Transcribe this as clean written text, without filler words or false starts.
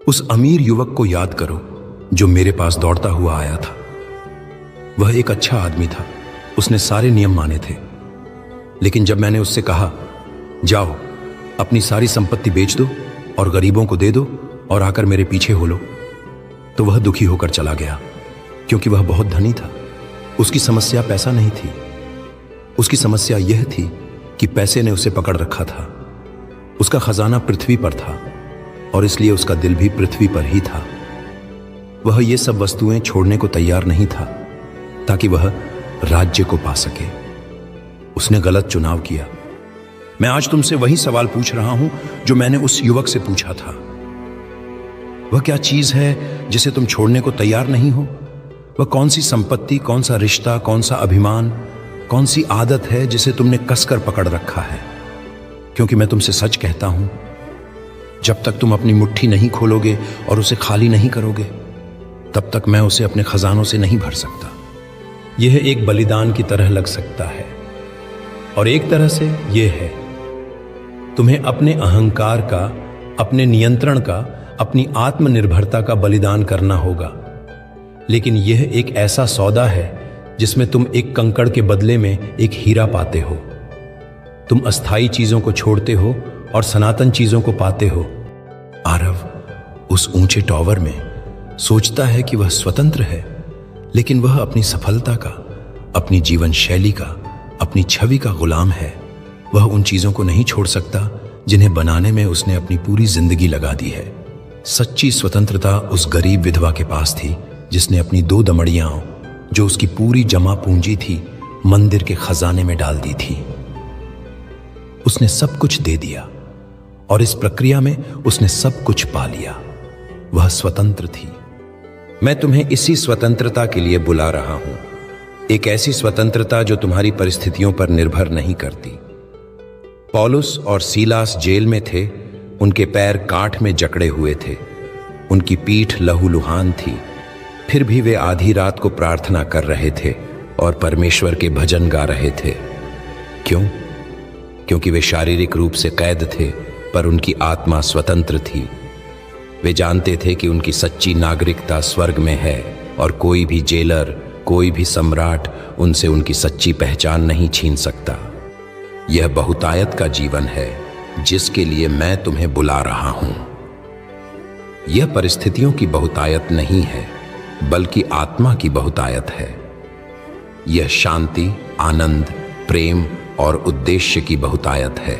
उस अमीर युवक को याद करो जो मेरे पास दौड़ता हुआ आया था। वह एक अच्छा आदमी था, उसने सारे नियम माने थे। लेकिन जब मैंने उससे कहा, जाओ अपनी सारी संपत्ति बेच दो और गरीबों को दे दो और आकर मेरे पीछे हो लो, तो वह दुखी होकर चला गया, क्योंकि वह बहुत धनी था। उसकी समस्या पैसा नहीं थी, उसकी समस्या यह थी कि पैसे ने उसे पकड़ रखा था। उसका खजाना पृथ्वी पर था और इसलिए उसका दिल भी पृथ्वी पर ही था। वह ये सब वस्तुएं छोड़ने को तैयार नहीं था ताकि वह राज्य को पा सके। उसने गलत चुनाव किया। मैं आज तुमसे वही सवाल पूछ रहा हूं जो मैंने उस युवक से पूछा था। वह क्या चीज है जिसे तुम छोड़ने को तैयार नहीं हो? वह कौन सी संपत्ति, कौन सा रिश्ता, कौन सा अभिमान, कौन सी आदत है जिसे तुमने कसकर पकड़ रखा है? क्योंकि मैं तुमसे सच कहता हूं, जब तक तुम अपनी मुट्ठी नहीं खोलोगे और उसे खाली नहीं करोगे, तब तक मैं उसे अपने खजानों से नहीं भर सकता। यह एक बलिदान की तरह लग सकता है और एक तरह से यह है, तुम्हें अपने अहंकार का, अपने नियंत्रण का, अपनी आत्मनिर्भरता का बलिदान करना होगा। लेकिन यह एक ऐसा सौदा है जिसमें तुम एक कंकड़ के बदले में एक हीरा पाते हो। तुम अस्थायी चीजों को छोड़ते हो और सनातन चीजों को पाते हो। आरव उस ऊंचे टॉवर में सोचता है कि वह स्वतंत्र है, लेकिन वह अपनी सफलता का, अपनी जीवन शैली का, अपनी छवि का गुलाम है। वह उन चीजों को नहीं छोड़ सकता जिन्हें बनाने में उसने अपनी पूरी जिंदगी लगा दी है। सच्ची स्वतंत्रता उस गरीब विधवा के पास थी जिसने अपनी 2 दमड़ियां, जो उसकी पूरी जमा पूंजी थी, मंदिर के खजाने में डाल दी थी। उसने सब कुछ दे दिया और इस प्रक्रिया में उसने सब कुछ पा लिया। वह स्वतंत्र थी। मैं तुम्हें इसी स्वतंत्रता के लिए बुला रहा हूं, एक ऐसी स्वतंत्रता जो तुम्हारी परिस्थितियों पर निर्भर नहीं करती। पौलुस और सीलास जेल में थे, उनके पैर काठ में जकड़े हुए थे, उनकी पीठ लहूलुहान थी, फिर भी वे आधी रात को प्रार्थना कर रहे थे और परमेश्वर के भजन गा रहे थे। क्यों? क्योंकि वे शारीरिक रूप से कैद थे, पर उनकी आत्मा स्वतंत्र थी। वे जानते थे कि उनकी सच्ची नागरिकता स्वर्ग में है और कोई भी जेलर, कोई भी सम्राट उनसे उनकी सच्ची पहचान नहीं छीन सकता। यह बहुतायत का जीवन है जिसके लिए मैं तुम्हें बुला रहा हूं। यह परिस्थितियों की बहुतायत नहीं है, बल्कि आत्मा की बहुतायत है। यह शांति, आनंद, प्रेम और उद्देश्य की बहुतायत है।